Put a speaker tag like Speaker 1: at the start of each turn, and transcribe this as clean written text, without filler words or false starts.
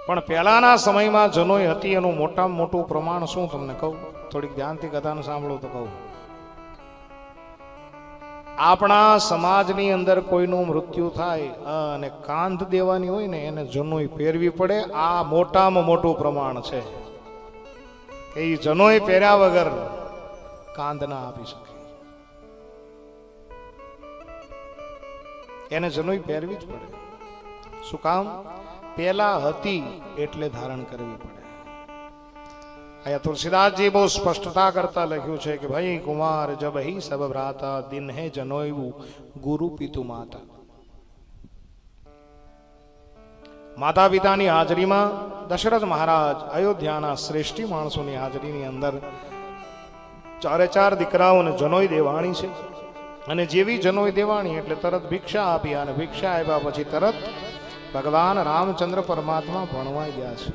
Speaker 1: પણ પહેલાના સમયમાં જનોઈ હતી એનું મોટામાં મોટું પ્રમાણ શું તમને કહું, થોડીક ધ્યાનથી કથાને સાંભળો તો કહું. આપણા સમાજની અંદર કોઈનું મૃત્યુ થાય અને કાંધ દેવાની હોય ને એને જનોઈ પહેરવી પડે. આ મોટામાં મોટું પ્રમાણ છે કે એ જનોઈ પહેર્યા વગર કાંધ ના આપી શકે. એને જનોઈ પહેરવી જ પડે. શું કામ? પેલા હતી એટલે ધારણ કરવી પડે. આયા તુલસીદાસજી બહુ સ્પષ્ટતા કરતા લખ્યું છે કે ભાઈ કુમાર જબ હી સબ ભ્રાતા દિન હે જનોયવું ગુરુ પિતુ માતા. માતા પિતાની હાજરીમાં દશરથ મહારાજ અયોધ્યાના શ્રેષ્ઠી માણસોની હાજરીની અંદર ચારે ચાર દીકરાઓને જનોઈ દેવાણી છે. અને જેવી જનોઈ દેવાણી એટલે તરત ભિક્ષા આપી અને ભિક્ષા આપ્યા પછી તરત ભગવાન રામચંદ્ર પરમાત્મા ભણવાઈ ગયા છે.